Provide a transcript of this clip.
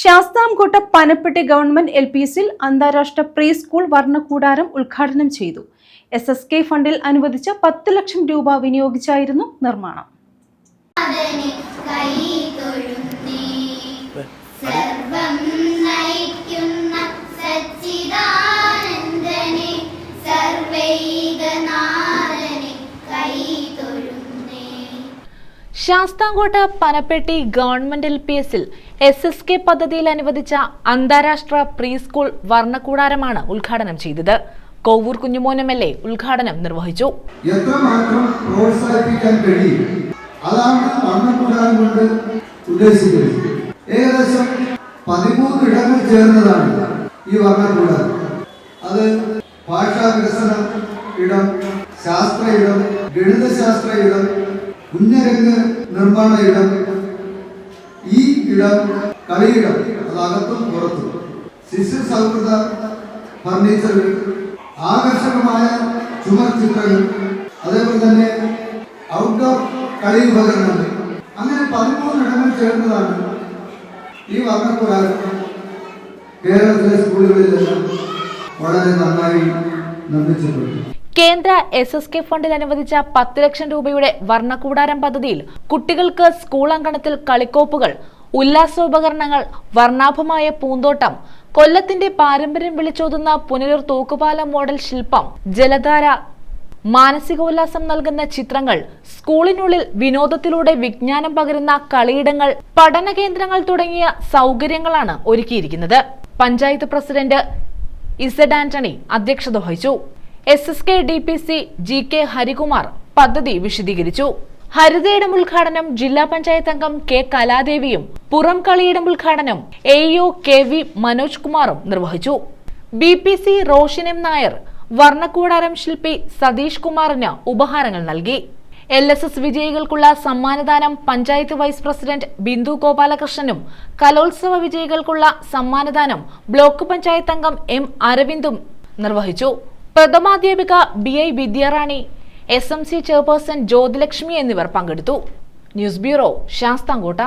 Sasthamkotta Panappetty government LPSൽ അന്താരാഷ്ട്ര pre school വർണ്ണക്കൂടാരം ഉദ്ഘാടനം ചെയ്തു. SSK ഫണ്ടിൽ അനുവദിച്ച 10 ലക്ഷം രൂപ വിനിയോഗിച്ചായിരുന്നു നിർമ്മാണം. ശാസ്താംകോട്ട പനപ്പെട്ടി ഗവൺമെന്റ് LPSൽ SSK പദ്ധതിയിൽ അനുവദിച്ച അന്താരാഷ്ട്ര പ്രീ സ്കൂൾ വർണ്ണക്കൂടാരമാണ് ഉദ്ഘാടനം ചെയ്തത്. കോവൂർ കുഞ്ഞുമോൻ MLA ഉദ്ഘാടനം നിർവഹിച്ചു. എത്രമാത്രം പ്രോത്സാഹിപ്പിക്കാൻ കഴിയും അതാണ് വർണ്ണക്കൂടാരം കൊണ്ട് ഉദ്ദേശിക്കുന്നത്. ഏകദേശം 13 ഇടങ്ങൾ ചേർന്നതാണ് ഈ വർണ്ണക്കൂടാരം. അത് ഭാഷാ വികസന ഇടം, ശാസ്ത്ര ഇടം, ഗണിതശാസ്ത്ര ഇടം, കുഞ്ഞരങ്ങ് നിർമ്മാണ ഇടം, ഈ ഇടം കളിയിടം, അതകത്തും പുറത്തും, ശിശു സൗഹൃദ ഫർണിച്ചറുകൾ, ആകർഷകമായ ചുമർ ചിത്രങ്ങൾ, അതേപോലെ തന്നെ ഔട്ട്ഡോർ കളി ഉപകരണങ്ങൾ, അങ്ങനെ 13 ഇടങ്ങൾ ചേർന്നതാണ് ഈ വർണ്ണക്കൂടാരം. കേരളത്തിലെ സ്കൂളുകളിലെല്ലാം വളരെ നന്നായി നിർമ്മിച്ചിട്ടുണ്ട്. കേന്ദ്ര SSK ഫണ്ടിൽ അനുവദിച്ച 10 ലക്ഷം രൂപയുടെ വർണ്ണക്കൂടാരം പദ്ധതിയിൽ കുട്ടികൾക്ക് സ്കൂൾ അങ്കണത്തിൽ കളിക്കോപ്പുകൾ, ഉല്ലാസോപകരണങ്ങൾ, വർണ്ണാഭമായ പൂന്തോട്ടം, കൊല്ലത്തിന്റെ പാരമ്പര്യം വിളിച്ചോതുന്ന പുനലൂർ തൂക്കുപാലം മോഡൽ ശില്പം, ജലധാര, മാനസികോല്ലാസം നൽകുന്ന ചിത്രങ്ങൾ, സ്കൂളിനുള്ളിൽ വിനോദത്തിലൂടെ വിജ്ഞാനം പകരുന്ന കളിയിടങ്ങൾ, പഠന കേന്ദ്രങ്ങൾ തുടങ്ങിയ സൗകര്യങ്ങളാണ് ഒരുക്കിയിരിക്കുന്നത്. പഞ്ചായത്ത് പ്രസിഡന്റ് ഇസഡ് ആന്റണി അധ്യക്ഷത വഹിച്ചു. SSK DPC GK ഹരികുമാർ പദ്ധതി വിശദീകരിച്ചു. ഹരിതയിടം ഉദ്ഘാടനം ജില്ലാ പഞ്ചായത്ത് അംഗം K കലാദേവിയും പുറം കളിയിടം ഉദ്ഘാടനം AO KV മനോജ് കുമാറും നിർവഹിച്ചു. BPC റോഷൻ M നായർ വർണ്ണക്കൂടാരം ശില്പി സതീഷ് കുമാറിന് ഉപഹാരങ്ങൾ നൽകി. LSS വിജയികൾക്കുള്ള സമ്മാനദാനം പഞ്ചായത്ത് വൈസ് പ്രസിഡന്റ് ബിന്ദു ഗോപാലകൃഷ്ണനും കലോത്സവ വിജയികൾക്കുള്ള സമ്മാനദാനം ബ്ലോക്ക് പഞ്ചായത്ത് അംഗം M അരവിന്ദും നിർവഹിച്ചു. പ്രഥമാധ്യാപിക BI Vidyarani, SMC chairperson Jyothilakshmi എന്നിവർ പങ്കെടുത്തു. News bureau, Sasthamkotta.